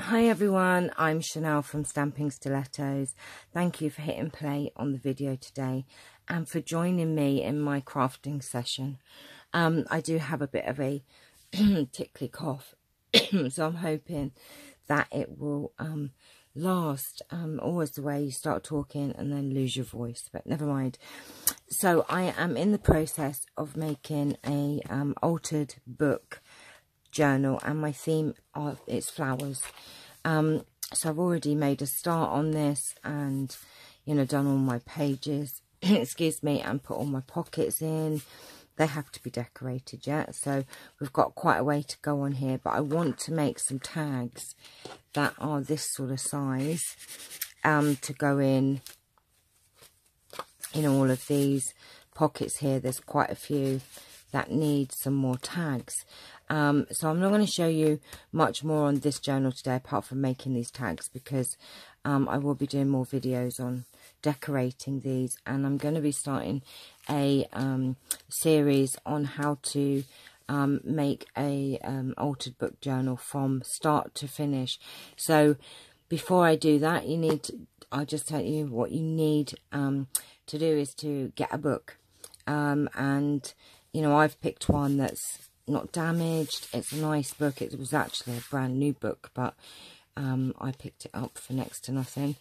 Hi everyone, I'm Chanel from Stampin Stilettos. Thank you for hitting play on the video today and for joining me in my crafting session. I do have a bit of a tickly cough, so I'm hoping that it will last. Always the way you start talking and then lose your voice, but never mind. So I am in the process of making a altered book journal, and my theme is flowers. So I've already made a start on this and done all my pages excuse me, and put all my pockets in. They have to be decorated yet, so we've got quite a way to go on here, but I want to make some tags that are this sort of size to go in all of these pockets here. There's quite a few that need some more tags. So I'm not going to show you much more on this journal today apart from making these tags, because I will be doing more videos on decorating these, and I'm going to be starting a series on how to make a altered book journal from start to finish. So before I do that, I'll just tell you what you need to do is to get a book, and I've picked one that's not damaged. It's a nice book. It was actually a brand new book, but I picked it up for next to nothing.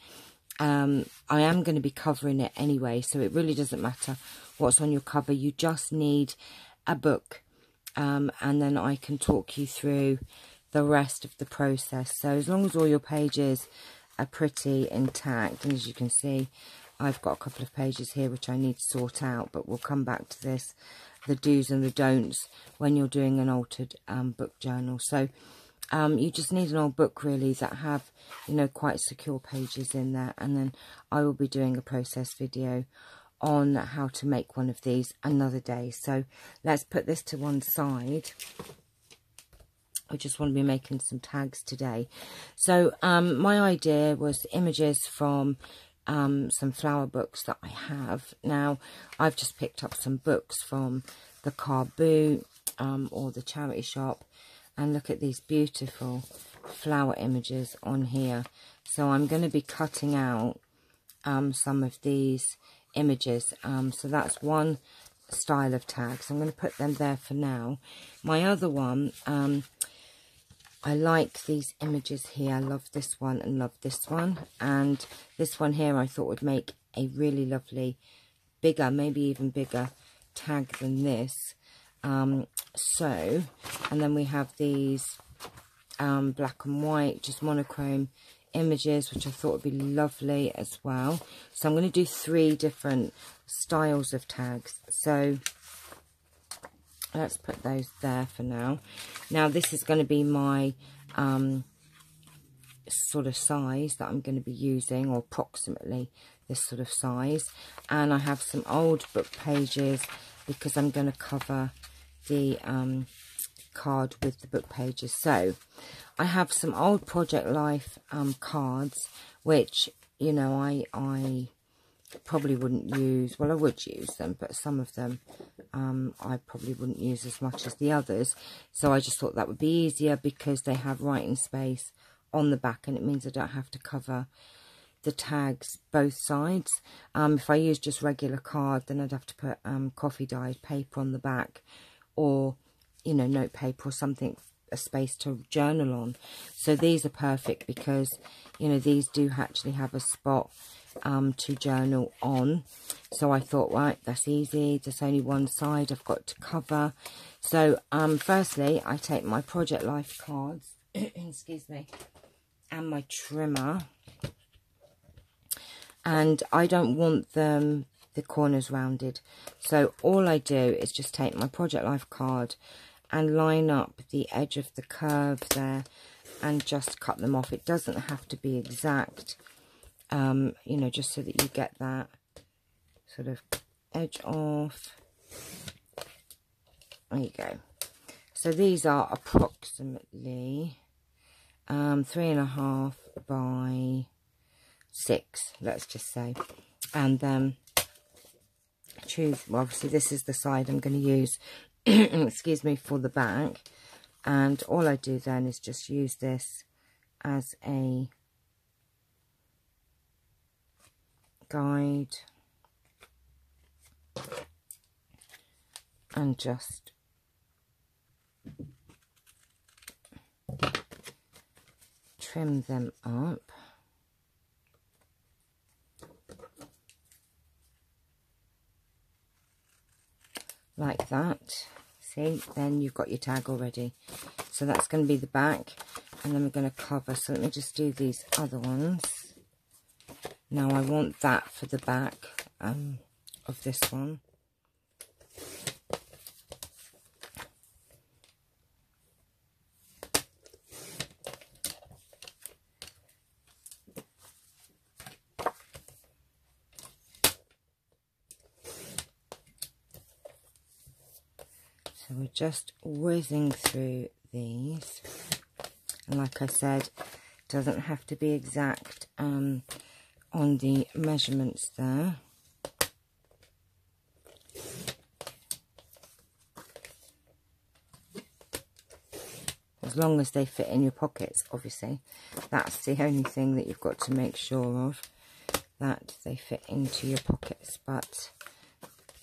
I am going to be covering it anyway, so it really doesn't matter what's on your cover. You just need a book, and then I can talk you through the rest of the process. So as long as all your pages are pretty intact, and as you can see, I've got a couple of pages here which I need to sort out, but we'll come back to this, the do's and the don'ts when you're doing an altered book journal. So you just need an old book really that have quite secure pages in there, and then I will be doing a process video on how to make one of these another day. So let's put this to one side. I just want to be making some tags today. So my idea was images from some flower books that I have. Now I've just picked up some books from the car boot or the charity shop, and look at these beautiful flower images on here. So I'm going to be cutting out some of these images. So that's one style of tags. I'm going to put them there for now. My other one, I like these images here. I love this one and love this one. And this one here I thought would make a really lovely, bigger, maybe even bigger tag than this. And then we have these black and white, just monochrome images, which I thought would be lovely as well. So I'm going to do 3 different styles of tags. So let's put those there for now. Now this is going to be my sort of size that I'm going to be using, or approximately this sort of size. And I have some old book pages because I'm going to cover the card with the book pages. So I have some old Project Life cards, which I probably wouldn't use. Well, I would use them, but some of them I probably wouldn't use as much as the others. So I just thought that would be easier because they have writing space on the back, and it means I don't have to cover the tags both sides. If I use just regular card, then I'd have to put coffee dyed paper on the back, or note paper or something, a space to journal on. So these are perfect because these do actually have a spot to journal on. So I thought, right, that's easy, there's only one side I've got to cover. So firstly I take my Project Life cards excuse me, and my trimmer, and I don't want the corners rounded, so all I do is just take my Project Life card and line up the edge of the curve there and just cut them off. It doesn't have to be exact, just so that you get that sort of edge off. There you go. So these are approximately 3.5 by 6, let's just say. And then choose, well, obviously this is the side I'm going to use excuse me, for the back. And all I do then is just use this as a guide and just trim them up. Like that. See, then you've got your tag already. So that's going to be the back, and then we're going to cover. So let me just do these other ones. Now I want that for the back of this one. So we're just whizzing through these, and like I said, it doesn't have to be exact on the measurements there. As long as they fit in your pockets, obviously. That's the only thing that you've got to make sure of, that they fit into your pockets, but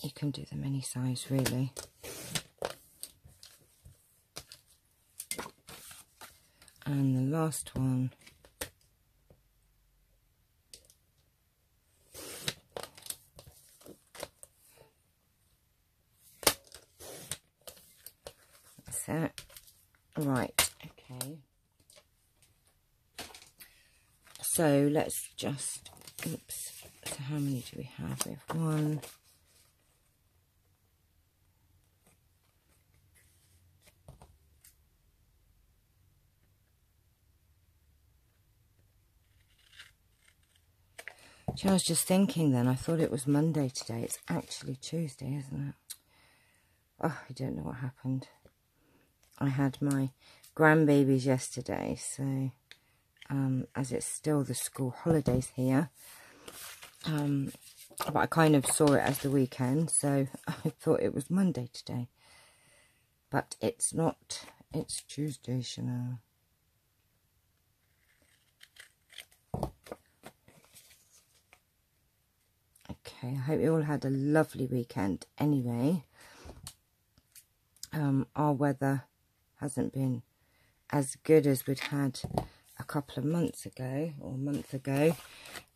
you can do them any size really. And the last one, that's it. Right, okay. So let's just, oops, so how many do we have? We have one. I was just thinking then, I thought it was Monday today. It's actually Tuesday, isn't it? Oh, I don't know what happened. I had my grandbabies yesterday, so as it's still the school holidays here, but I kind of saw it as the weekend, so I thought it was Monday today. But it's not, it's Tuesday, Chanel. Okay, I hope you all had a lovely weekend anyway. Our weather hasn't been as good as we'd had a couple of months ago, or a month ago.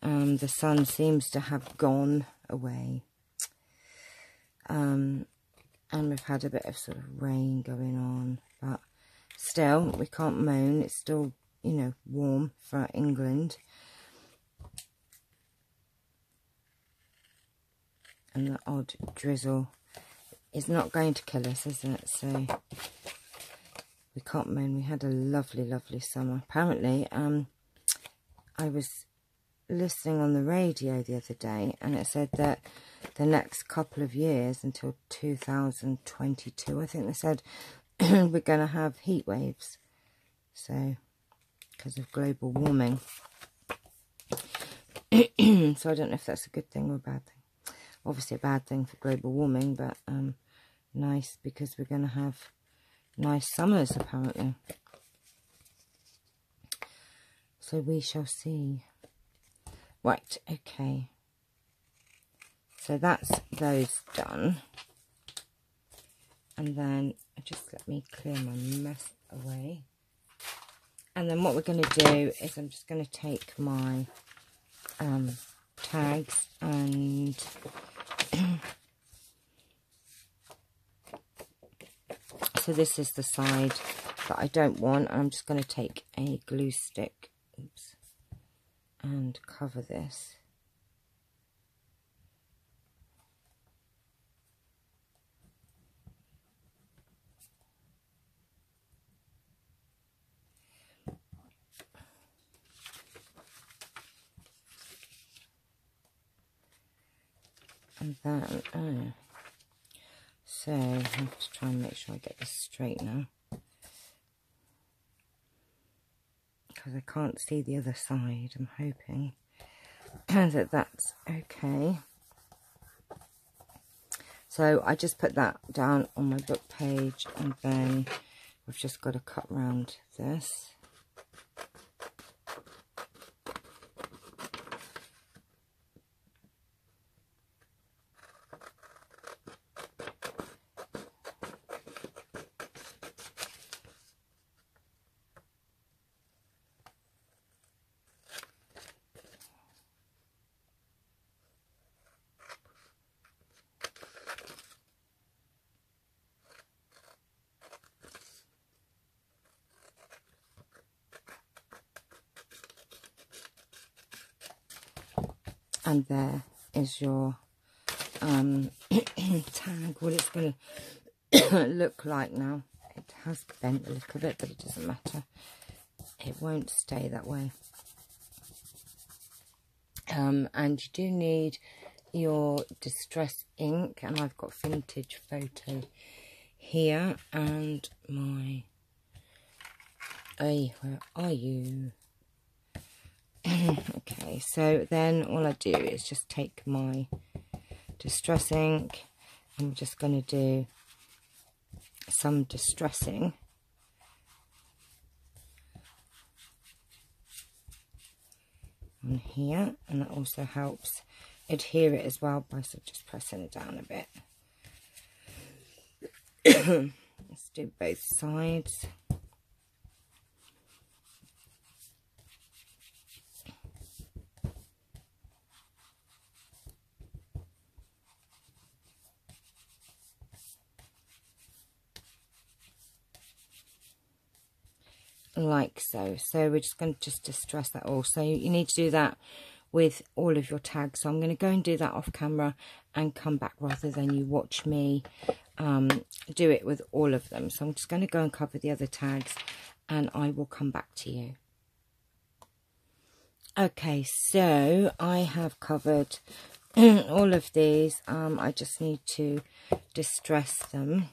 The sun seems to have gone away. And we've had a bit of sort of rain going on, but still, we can't moan. It's still, you know, warm for England. And the odd drizzle is not going to kill us, is it? So we can't moan. We had a lovely, lovely summer. Apparently, I was listening on the radio the other day, and it said that the next couple of years, until 2022, I think they said, we're going to have heat waves. So, because of global warming. So I don't know if that's a good thing or a bad thing. Obviously a bad thing for global warming, but nice because we're going to have nice summers apparently. So we shall see. Right, okay. So that's those done. And then just let me clear my mess away. And then what we're going to do is I'm just going to take my tags and so this is the side that I don't want. I'm just going to take a glue stick, oops, and cover this. And then, so I have to try and make sure I get this straight now, because I can't see the other side. I'm hoping that that's okay. So I just put that down on my book page, and then we've just got to cut round this. And there is your tag, what it's going to look like now. It has bent a little bit, but it doesn't matter. It won't stay that way. And you do need your distress ink, and I've got Vintage Photo here, and my, hey, where are you? Okay, so then all I do is just take my distress ink. I'm just going to do some distressing on here, and that also helps adhere it as well by sort of just pressing it down a bit. Let's do both sides. Like so. So we're just going to just distress that all. So you need to do that with all of your tags. So I'm going to go and do that off camera and come back rather than you watch me do it with all of them. So I'm just going to go and cover the other tags and I will come back to you. Okay, so I have covered all of these. I just need to distress them,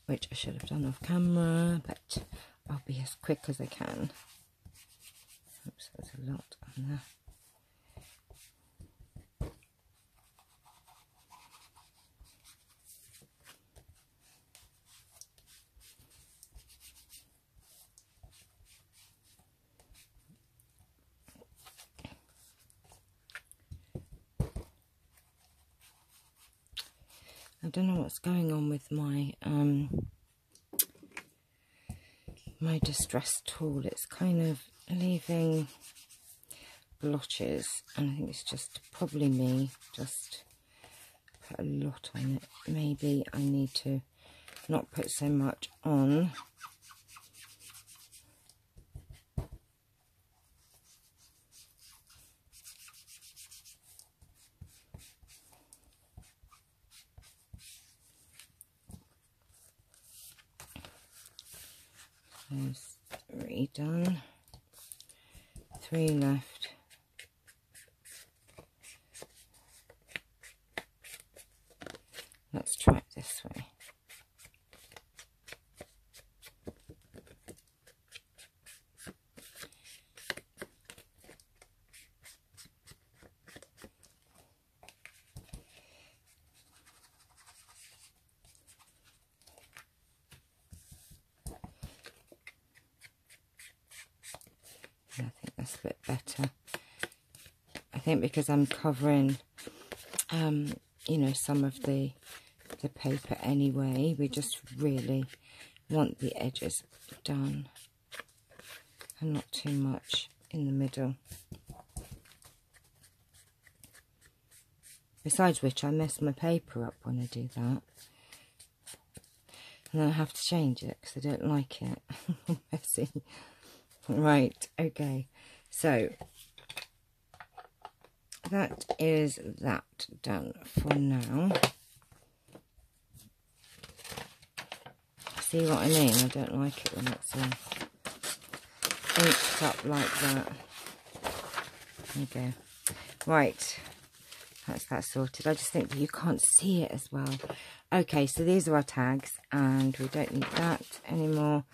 which I should have done off camera, but I'll be as quick as I can. Oops, there's a lot on there. I don't know what's going on with my my distress tool. It's kind of leaving blotches, and I think it's just probably me just put a lot on it. Maybe I need to not put so much on. There's 3 done, 3 left. Let's try it this way. I think that's a bit better. I think because I'm covering, you know, some of the paper anyway, we just really want the edges done and not too much in the middle. Besides which, I mess my paper up when I do that. And then I have to change it because I don't like it. Messy. Right, okay, so that is that done for now. See what I mean? I don't like it when it's all inked up like that. There you go. Right, that's that sorted. I just think that you can't see it as well. Okay, so these are our tags and we don't need that anymore.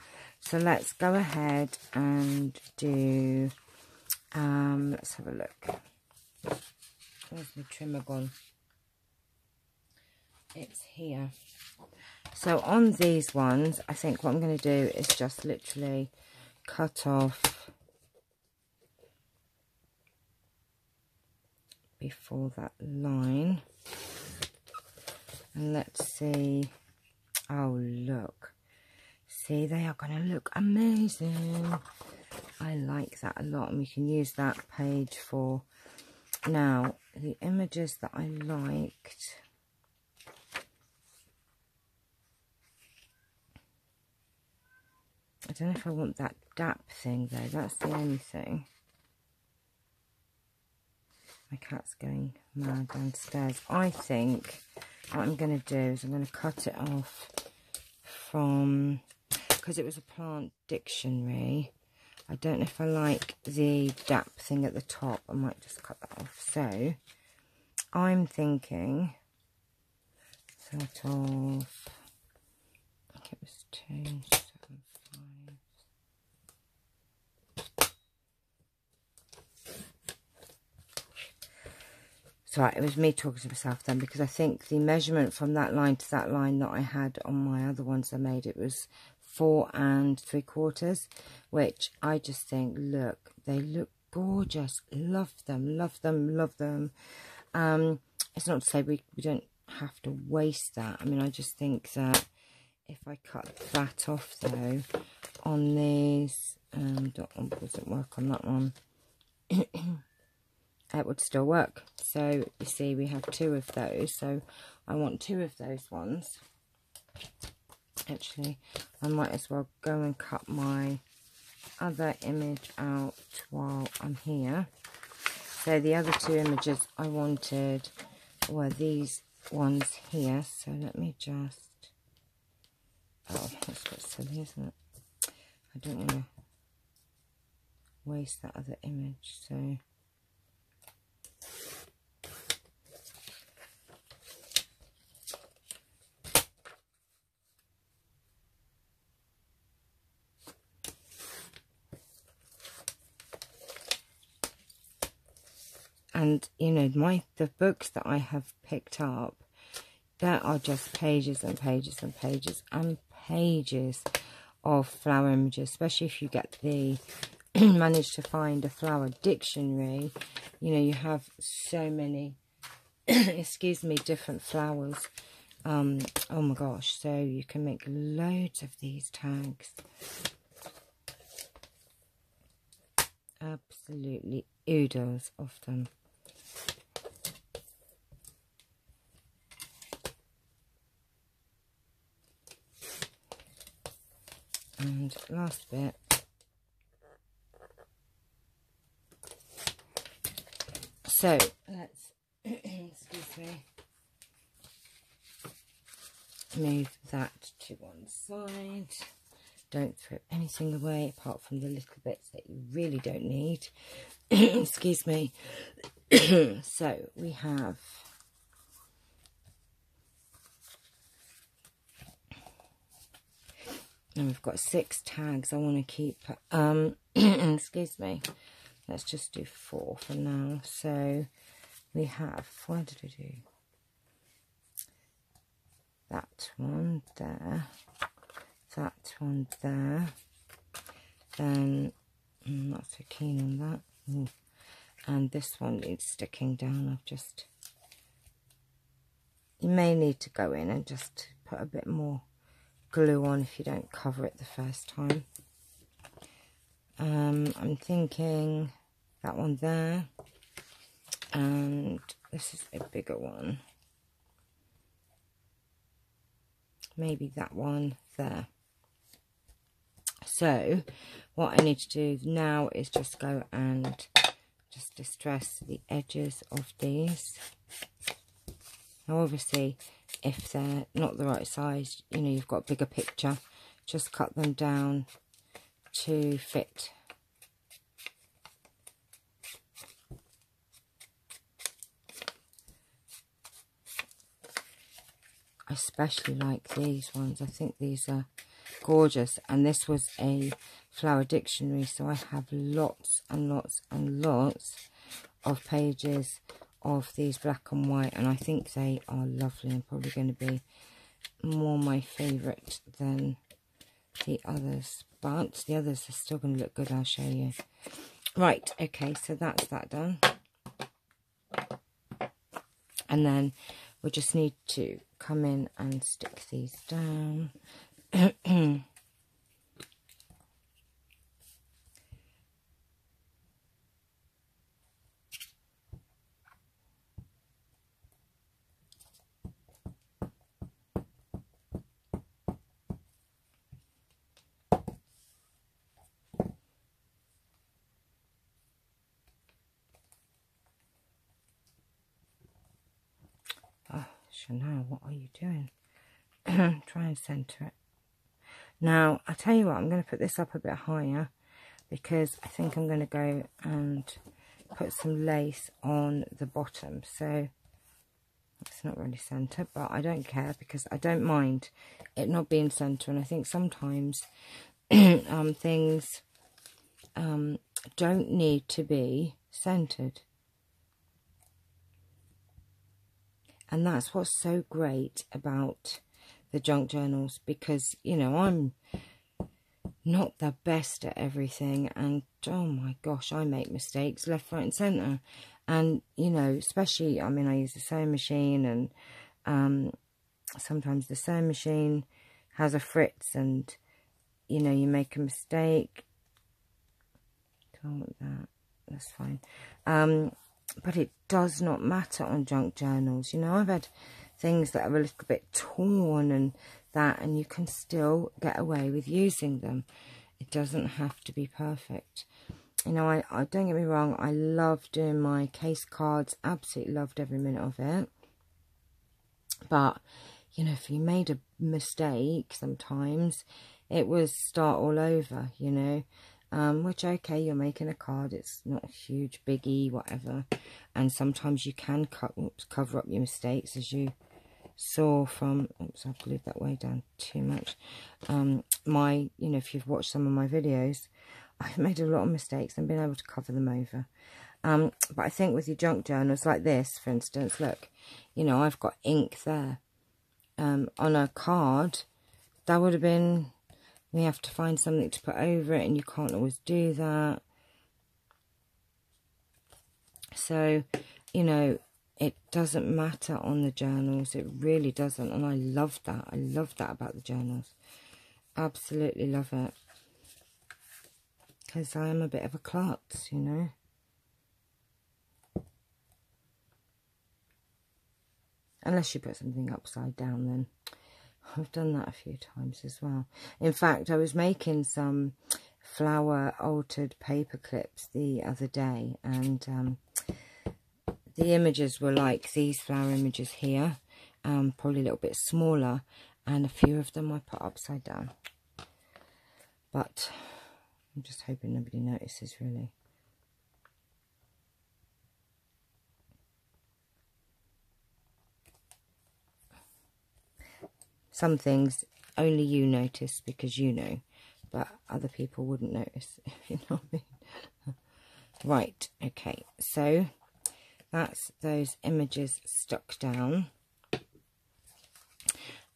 So let's go ahead and do, let's have a look. Where's the trimmer gone? It's here. So on these ones, I think what I'm going to do is just literally cut off before that line. And let's see. Oh, look. See, they are going to look amazing. I like that a lot, and we can use that page for now. The images that I liked. I don't know if I want that DAP thing though. That's the only thing. My cat's going mad downstairs. I think what I'm going to do is I'm going to cut it off from, because it was a plant dictionary. I don't know if I like the DAP thing at the top. I might just cut that off. So I'm thinking sort of, I think it was 275. So it was me talking to myself then, because I think the measurement from that line to that line that I had on my other ones I made, it was 4 3/4, which I just think, look, they look gorgeous. Love them, love them, love them. It's not to say we don't have to waste that. I mean, I just think that if I cut that off though on these, doesn't work on that one. It would still work. So you see, we have 2 of those, so I want 2 of those ones. Actually, I might as well go and cut my other image out while I'm here. So the other 2 images I wanted were these ones here. So let me just, oh, that's quite silly, isn't it? I don't want to waste that other image, so and you know, the books that I have picked up, there are just pages and pages and pages and pages of flower images, especially if you get the manage to find a flower dictionary. You know, you have so many excuse me, different flowers. Oh my gosh, so you can make loads of these tags. Absolutely oodles of them. And last bit. So let's excuse me, move that to one side. Don't throw anything away apart from the little bits that you really don't need. Excuse me. So we have and we've got 6 tags I want to keep. Excuse me. Let's just do 4 for now. So we have, what did I do? That one there. That one there. Then, I'm not so keen on that. Ooh. And this one needs sticking down. I've just, you may need to go in and just put a bit more glue on if you don't cover it the first time. I'm thinking that one there, and this is a bigger one. Maybe that one there. So what I need to do now is just go and just distress the edges of these. Now obviously if they're not the right size, you know, you've got a bigger picture, just cut them down to fit. I especially like these ones. I think these are gorgeous, and this was a flower dictionary, so I have lots and lots and lots of pages of these black and white, and I think they are lovely and probably going to be more my favourite than the others, but the others are still going to look good. I'll show you. Right, okay, so that's that done, and then we just need to come in and stick these down. Chanel, what are you doing? Try and centre it. Now, I'll tell you what, I'm going to put this up a bit higher because I think I'm going to go and put some lace on the bottom. So it's not really centre, but I don't care because I don't mind it not being centre. And I think sometimes things don't need to be centered, and that's what's so great about the junk journals, because you know I'm not the best at everything, and oh my gosh, I make mistakes left, right and centre. And you know, especially, I mean, I use the sewing machine, and sometimes the sewing machine has a fritz, and you know, you make a mistake. Don't want that. That's fine. But it does not matter on junk journals. You know, I've had things that are a little bit torn and that, and you can still get away with using them. It doesn't have to be perfect. You know, I don't get me wrong, I love doing my case cards. Absolutely loved every minute of it. But, you know, if you made a mistake sometimes, it was start all over, you know. Which, okay, you're making a card, it's not a huge biggie, whatever. And sometimes you can cover up your mistakes, as you saw from, oops, I've glued that way down too much. You know, if you've watched some of my videos, I've made a lot of mistakes and been able to cover them over. But I think with your junk journals like this, for instance, look, you know, I've got ink there. On a card, that would have been, we have to find something to put over it, and you can't always do that. So, you know, it doesn't matter on the journals. It really doesn't. And I love that. I love that about the journals. Absolutely love it. Because I am a bit of a klutz, you know. Unless you put something upside down, then. I've done that a few times as well. In fact, I was making some flower altered paper clips the other day, and the images were like these flower images here, probably a little bit smaller, and a few of them I put upside down. But I'm just hoping nobody notices, really. Some things only you notice because you know, but other people wouldn't notice, if you know what I mean. Right, okay, so that's those images stuck down.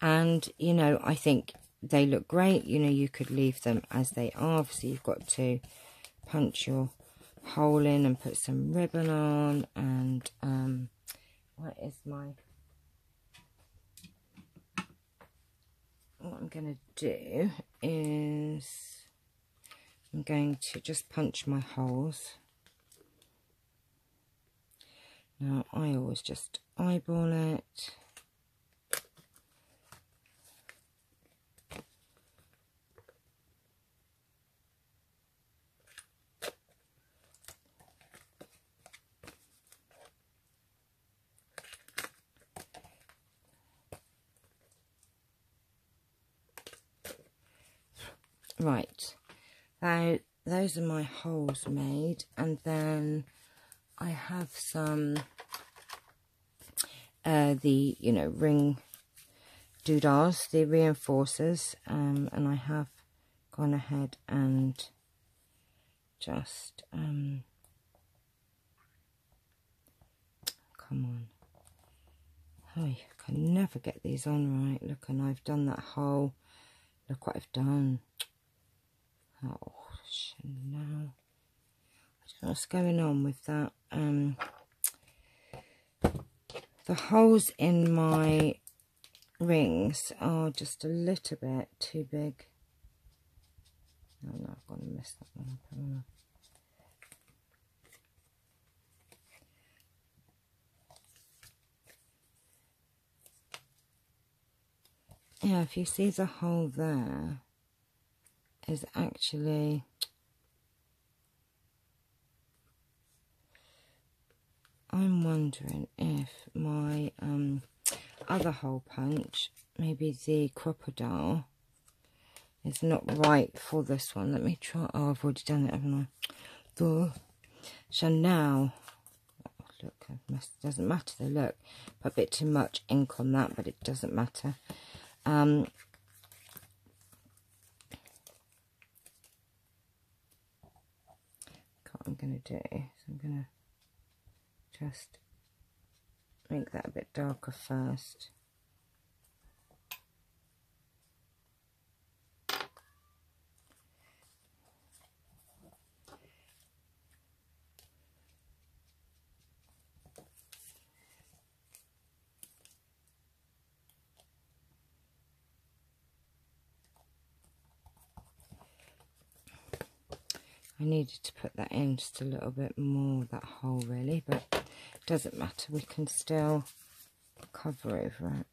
And, you know, I think they look great. You know, you could leave them as they are. Obviously, you've got to punch your hole in and put some ribbon on. And, what I'm going to do is I'm going to just punch my holes. Now, I always just eyeball it. Right, now those are my holes made, and then I have some the, you know, ring doodahs, the reinforcers, and I have gone ahead and just come on, oh, you can never get these on right. Look, and I've done that hole. Look what I've done. Oh, Chanel. I don't know what's going on with that. The holes in my rings are just a little bit too big. Oh no, I've got to mess that one up. Yeah, if you see the hole there is actually, I'm wondering if my other hole punch, maybe the crocodile, is not right for this one. Let me try. Oh, I've already done it, haven't I? Duh. So now, look, doesn't matter though, look. Put a bit too much ink on that, but it doesn't matter. What I'm going to do is I'm going to just make that a bit darker first. I needed to put that in just a little bit more, that hole really, but it doesn't matter, we can still cover over it.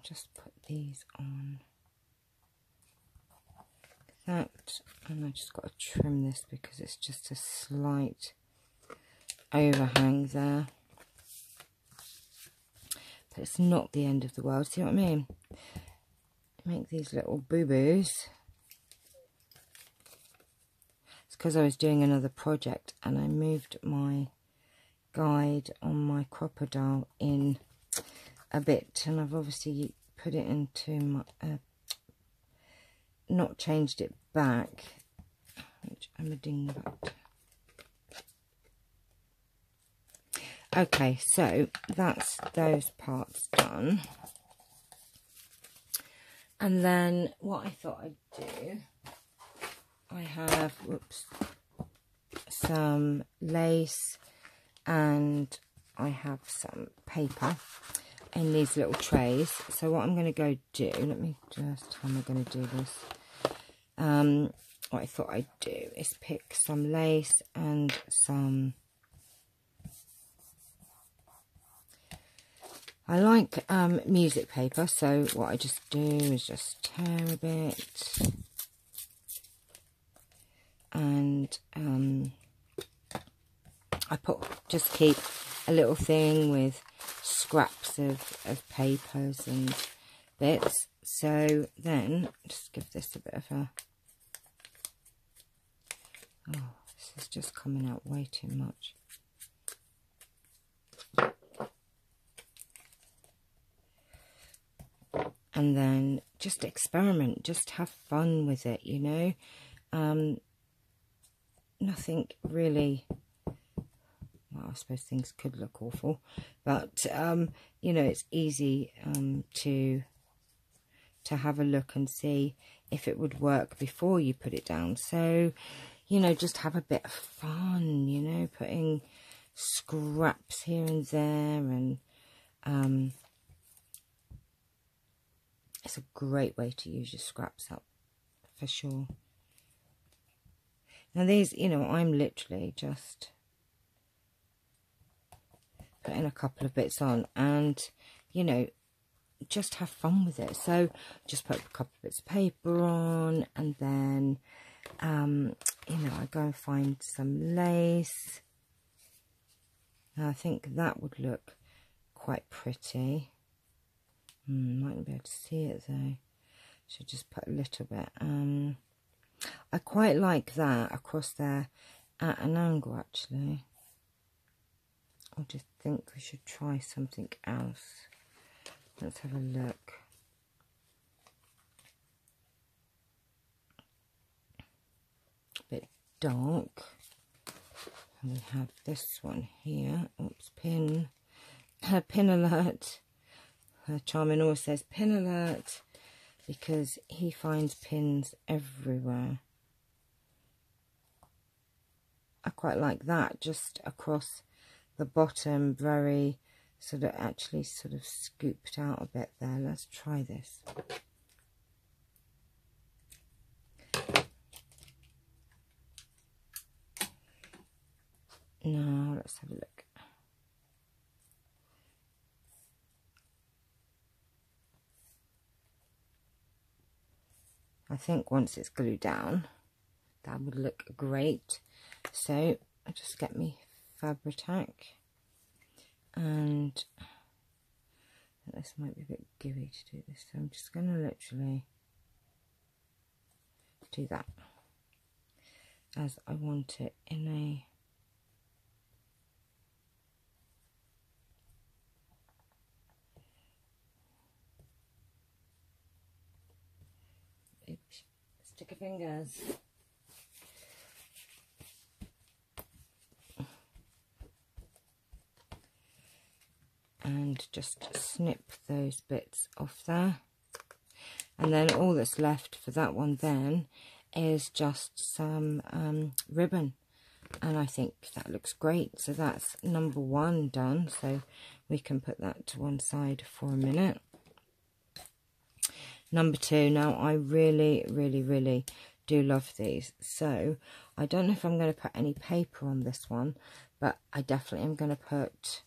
Just put these on that, and I just got to trim this because it's just a slight overhang there, but it's not the end of the world. See what I mean? Make these little boo-boos. It's because I was doing another project and I moved my guide on my crocodile in a bit, and I've obviously put it into my not changed it back, which I'm a dingbat. Okay, so that's those parts done, and then what I thought I'd do, I have some lace and I have some paper in these little trays. So what I'm going to go do, let me just, how am I going to do this? What I thought I'd do is pick some lace and some, I like music paper, so what I just do is just tear a bit, and I just keep a little thing with scraps of papers and bits. So then just give this a bit of a, oh, this is just coming out way too much. And then just experiment, just have fun with it, you know. Nothing really, well, I suppose things could look awful, but you know, it's easy to have a look and see if it would work before you put it down. So, you know, just have a bit of fun, you know, putting scraps here and there, and it's a great way to use your scraps up for sure. Now these, you know, I'm literally just putting a couple of bits on, and, you know, just have fun with it. So just put a couple of bits of paper on, and then, you know, I go and find some lace. Now I think that would look quite pretty. Might not be able to see it though. Should just put a little bit. I quite like that across there at an angle actually. I just think we should try something else. Let's have a look. A bit dark. And we have this one here. Oops, pin. Pin alert. Charmin always says pin alert because he finds pins everywhere. I quite like that, just across the bottom, very sort of actually sort of scooped out a bit there. Let's try this. Now let's have a look. I think once it's glued down, that would look great. So I just get me Fabri-Tac, and this might be a bit gooey to do this, so I'm just going to literally do that as I want it in a stick of fingers. And just snip those bits off there, and then all that's left for that one then is just some ribbon, and I think that looks great. So that's number 1 done, so we can put that to one side for a minute. Number 2, now I really do love these, so I don't know if I'm going to put any paper on this one, but I definitely am going to put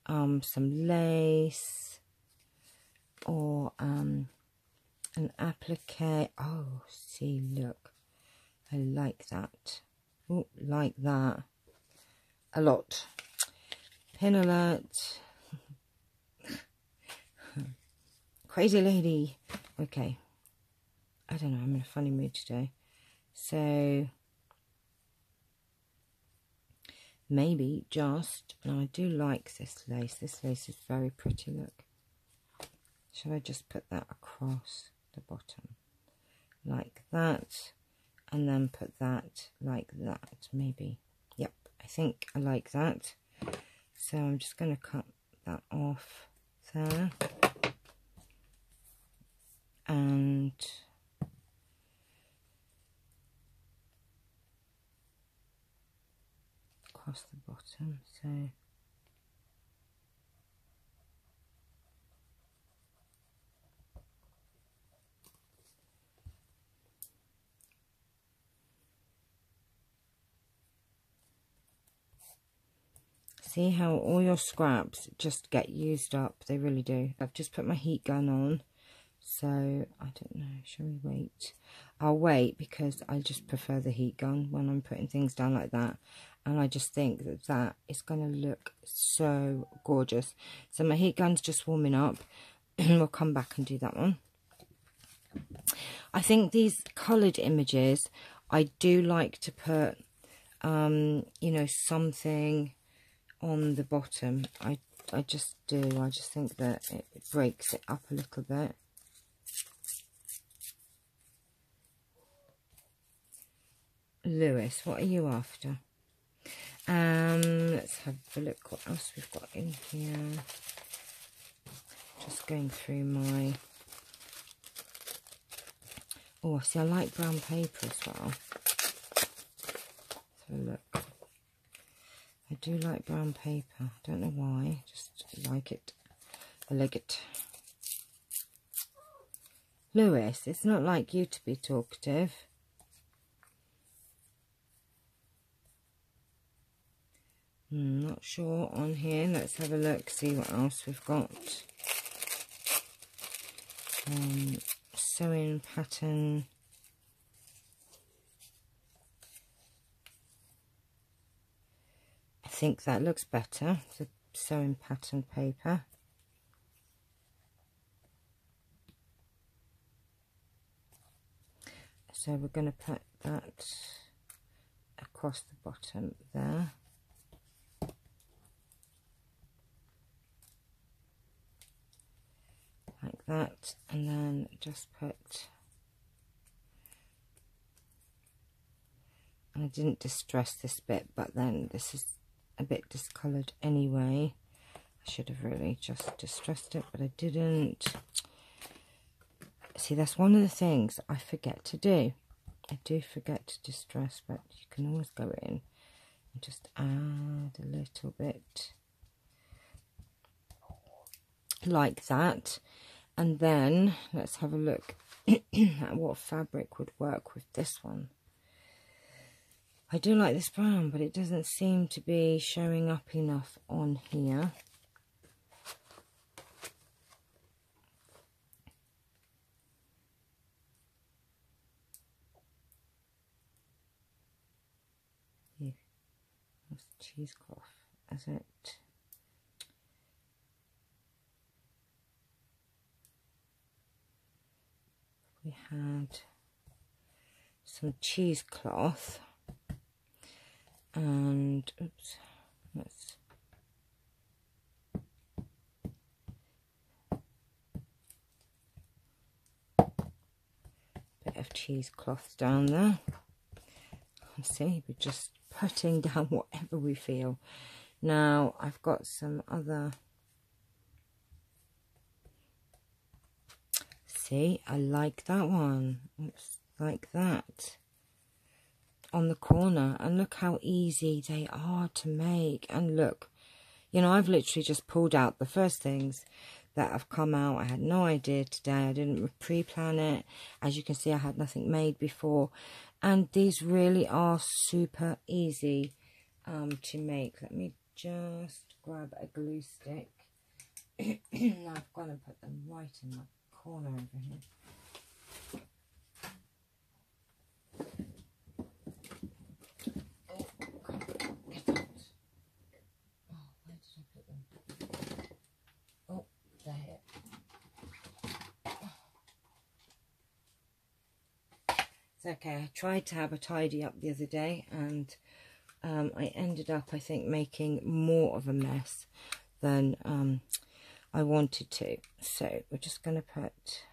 some lace or an applique. Oh, see, look, I like that. Oh, like that a lot. Pin alert. Crazy lady. Okay, I don't know, I'm in a funny mood today, so maybe just, and I do like this lace. This lace is very pretty, look. Shall I just put that across the bottom like that, and then put that like that, maybe? Yep, I think I like that. So I'm just going to cut that off there, and across the bottom, so see how all your scraps just get used up? They really do. I've just put my heat gun on, so I don't know, shall we wait? I'll wait, because I just prefer the heat gun when I'm putting things down like that, and I just think that that is going to look so gorgeous. So my heat gun's just warming up. We'll come back and do that one. I think these coloured images, I do like to put you know, something on the bottom. I just do. I just think that it breaks it up a little bit. Lewis, what are you after? Let's have a look what else we've got in here. Just going through my... Oh, see, I like brown paper as well. Let's have a look. I do like brown paper. I don't know why. Just like it. I like it. Lewis, it's not like you to be talkative. Not sure on here. Let's have a look, see what else we've got. Sewing pattern. I think that looks better, the sewing pattern paper. So we're going to put that across the bottom there. Like that, and then just put, and I didn't distress this bit, but then this is a bit discoloured anyway. I should have really just distressed it, but I didn't. See, that's one of the things I forget to do. I do forget to distress, but you can always go in and just add a little bit like that. And then let's have a look at what fabric would work with this one. I do like this brown, but it doesn't seem to be showing up enough on here. What's the cheesecloth? Is it? We had some cheesecloth and oops, let's bit of cheesecloth down there. See, we're just putting down whatever we feel. Now I've got some other. See, I like that one. It's like that on the corner, and look how easy they are to make. And look, you know, I've literally just pulled out the first things that have come out. I had no idea today. I didn't pre-plan it. As you can see, I had nothing made before, and these really are super easy to make. Let me just grab a glue stick. Now I've got to put them right in my corner over here. Oh, get out. Oh, where did I put them? Oh, they're here. It's okay. I tried to have a tidy up the other day, and I ended up, I think, making more of a mess than I wanted to. So we're just going to put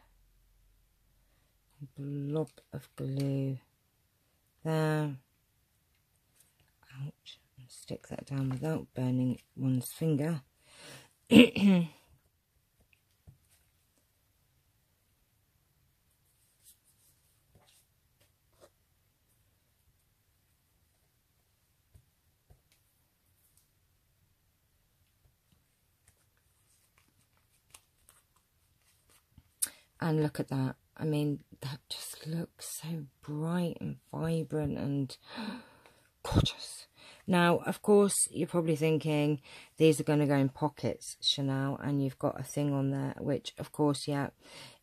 a blob of glue there. Ouch. And stick that down without burning one's finger. And look at that. I mean, that just looks so bright and vibrant and gorgeous. Now, of course, you're probably thinking these are going to go in pockets, Chanel, and you've got a thing on there, which, of course, yeah,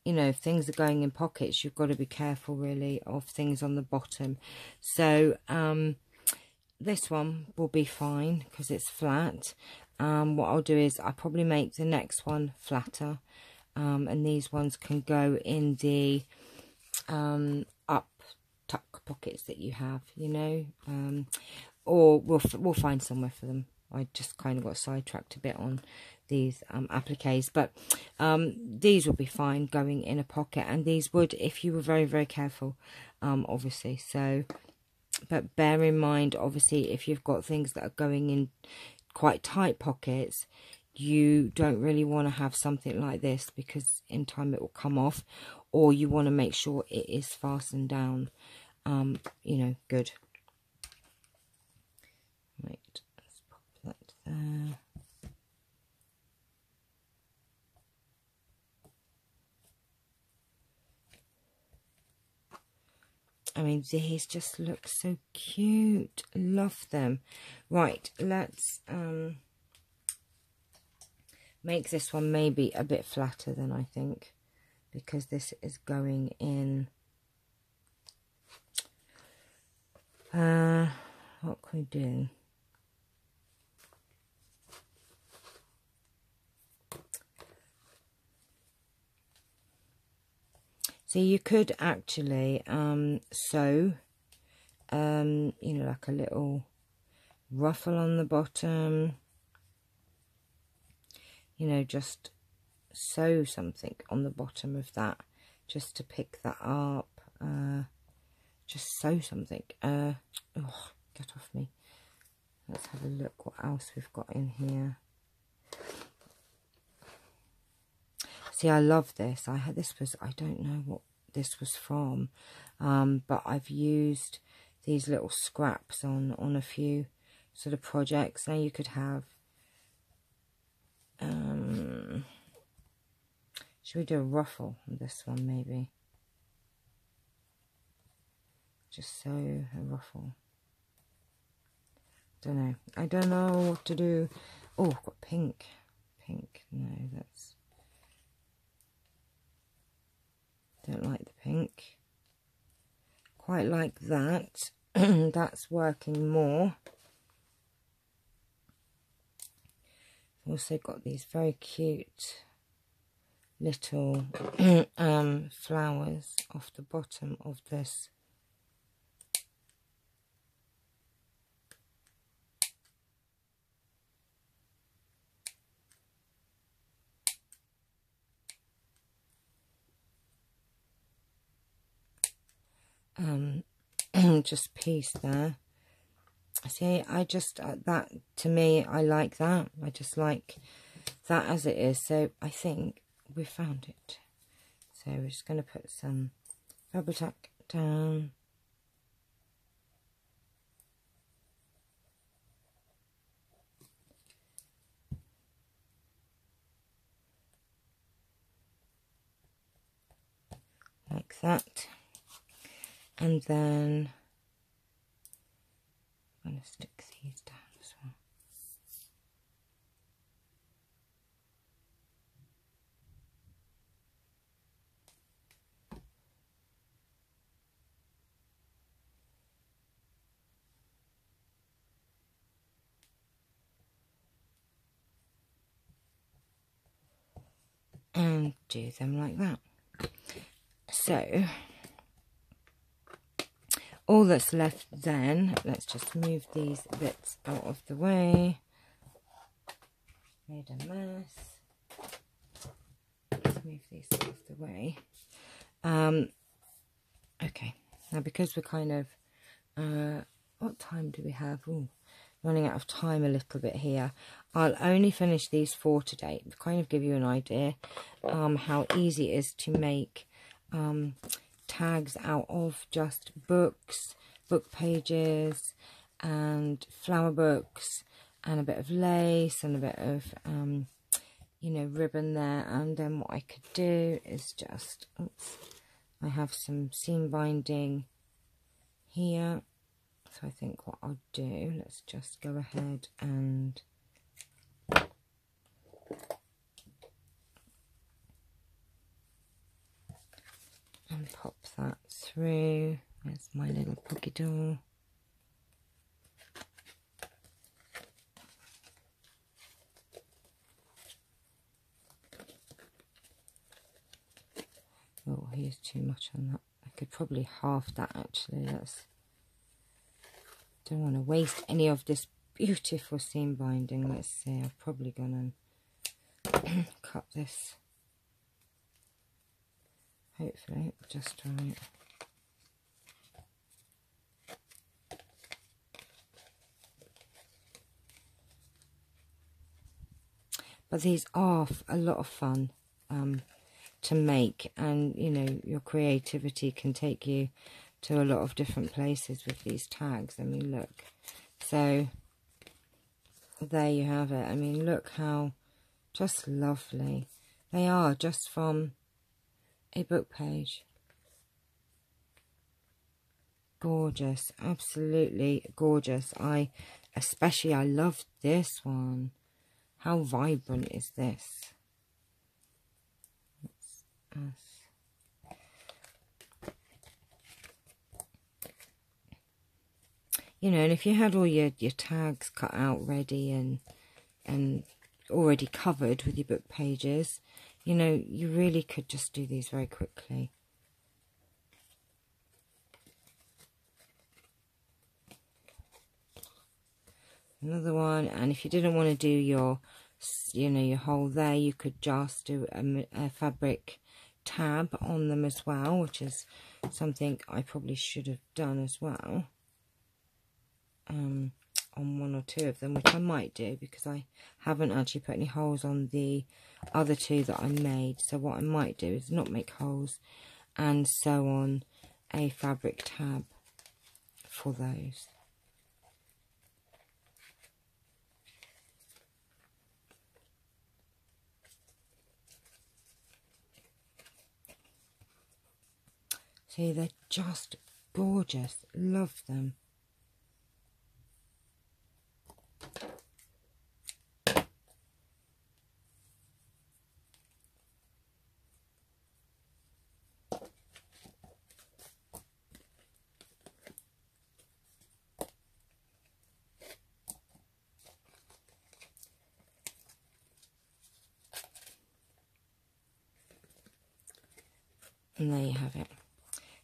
you know, if things are going in pockets, you've got to be careful, really, of things on the bottom. So, this one will be fine because it's flat. What I'll do is I'll probably make the next one flatter. And these ones can go in the up tuck pockets that you have, you know, or we'll find somewhere for them. I just kind of got sidetracked a bit on these appliques, but these will be fine going in a pocket, and these would if you were very, very careful, obviously. So, but bear in mind, obviously, if you've got things that are going in quite tight pockets, you don't really want to have something like this, because in time it will come off, or you want to make sure it is fastened down, you know, good. Right, let's pop that there. I mean, these just look so cute. Love them. Right, let's make this one maybe a bit flatter than I think, because this is going in. What can we do? So you could actually sew, you know, like a little ruffle on the bottom. You know, just sew something on the bottom of that, just to pick that up. Just sew something. Oh, get off me. Let's have a look what else we've got in here. See, I love this. I don't know what this was from, but I've used these little scraps on a few sort of projects. Now you could have, should we do a ruffle on this one maybe? Just sew a ruffle. I don't know what to do. Oh, I've got pink. Pink, no, that's... Don't like the pink. Quite like that. That's working more. Also got these very cute little flowers off the bottom of this. Just piece there. See, I just, that, to me, I like that. I just like that as it is. So I think we found it. So we're just going to put some fabric tack down. Like that. And then I'm going to stick these down as well. And do them like that. So all that's left then, let's just move these bits out of the way. Made a mess. Let's move these out of the way. Okay, now because we're kind of, what time do we have? Ooh, running out of time a little bit here. I'll only finish these 4 today to kind of give you an idea how easy it is to make tags out of just books, book pages, and flower books, and a bit of lace and a bit of you know, ribbon there. And then what I could do is just, oops, I have some seam binding here, so I think what I'll do, let's just go ahead and pop that through. There's my little puggy doll. Oh, here's too much on that. I could probably half that actually. Don't want to waste any of this beautiful seam binding. Let's see, I've probably gone and cut this. Hopefully, just right. But these are a lot of fun to make, and you know, your creativity can take you to a lot of different places with these tags. I mean, look. So there you have it. I mean, look how just lovely they are, just from a book page. Gorgeous, absolutely gorgeous. I love this one. How vibrant is this? You know, and if you had all your tags cut out ready and already covered with your book pages, you know, you really could just do these very quickly. Another one, and if you didn't want to do your, you know, your hole there, you could just do a fabric tab on them as well, which is something I probably should have done as well. On 1 or 2 of them, which I might do because I haven't actually put any holes on the other 2 that I made. So what I might do is not make holes and sew on a fabric tab for those. See, they're just gorgeous. Love them. And there you have it.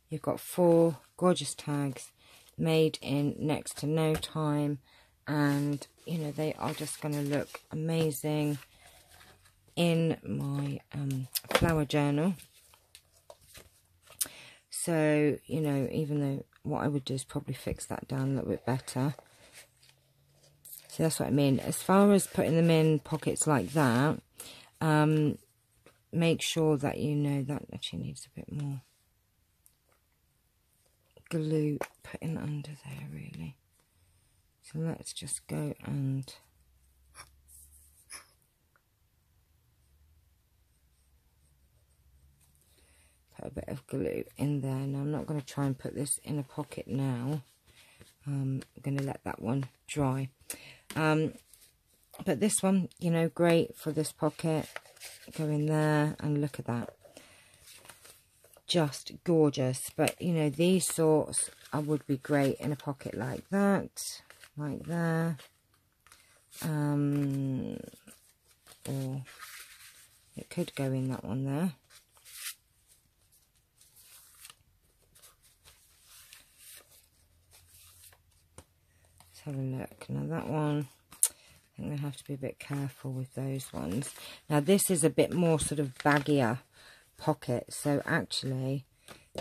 You've got 4 gorgeous tags made in next to no time, and you know, they are just going to look amazing in my flower journal. So, you know, even though what I would do is probably fix that down a little bit better. So that's what I mean. As far as putting them in pockets like that, make sure that you know that actually needs a bit more glue put in under there, really. So let's just go and put a bit of glue in there. Now I'm not going to try and put this in a pocket now. I'm going to let that one dry. But this one, you know, great for this pocket. Go in there and look at that. Just gorgeous. But, you know, these sorts would be great in a pocket like that. Like there. Or it could go in that one there. Let's have a look. Now that one, I'm going to have to be a bit careful with those ones. Now this is a bit more sort of baggier pocket, so actually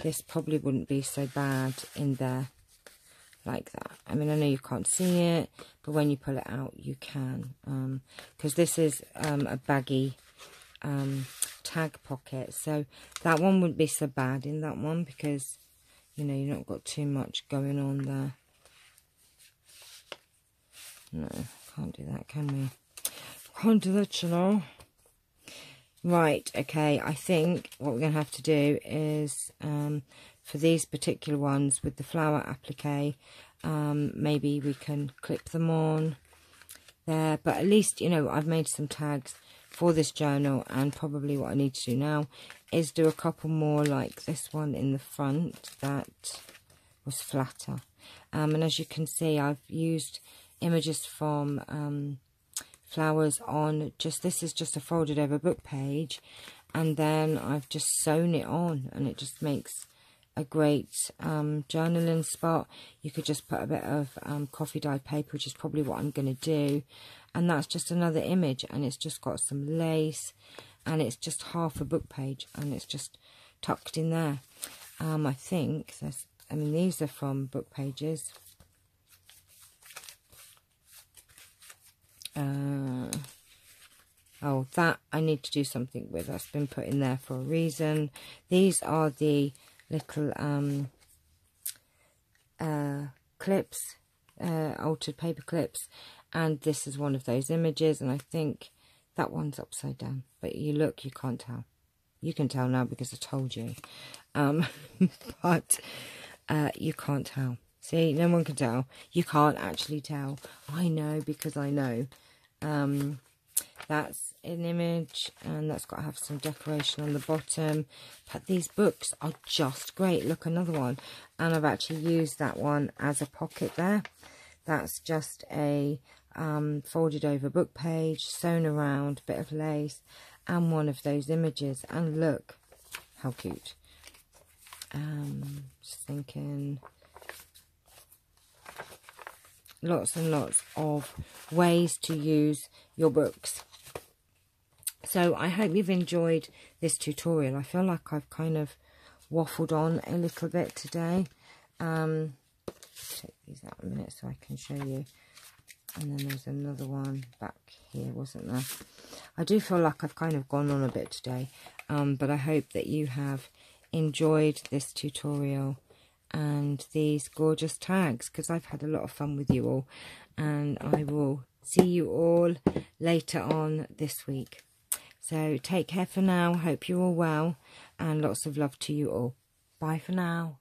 this probably wouldn't be so bad in there like that. I mean, I know you can't see it, but when you pull it out you can, because this is a baggy tag pocket, so that one wouldn't be so bad in that one, because you know, you've not got too much going on there. No, can't do that, can we? Can't do that, you know. Right, okay, I think what we're going to have to do is, for these particular ones with the flower applique, maybe we can clip them on there. But at least, you know, I've made some tags for this journal, and probably what I need to do now is do a couple more like this one in the front that was flatter. And as you can see, I've used images from flowers on just, this is just a folded over book page, and then I've just sewn it on, and it just makes a great journaling spot. You could just put a bit of coffee dyed paper, which is probably what I'm going to do, and that's just another image, and it's just got some lace, and it's just half a book page, and it's just tucked in there. I think there's, I mean, these are from book pages. Oh, that I need to do something with. That's been put in there for a reason. These are the little clips, altered paper clips, and this is one of those images, and I think that one's upside down, but you look, you can't tell. You can tell now because I told you, but you can't tell. See, no one can tell. You can't actually tell. I know, because I know. That's an image, and that's got to have some decoration on the bottom. But these books are just great. Look, another one. And I've actually used that one as a pocket there. That's just a folded over book page, sewn around, bit of lace, and one of those images. And look how cute. Just thinking, lots and lots of ways to use your books. So I hope you've enjoyed this tutorial. I feel like I've kind of waffled on a little bit today. Take these out a minute so I can show you. And then there's another one back here, wasn't there? I do feel like I've kind of gone on a bit today, but I hope that you have enjoyed this tutorial and these gorgeous tags, because I've had a lot of fun with you all, and I will see you all later on this week. So take care for now. Hope you're all well, and lots of love to you all. Bye for now.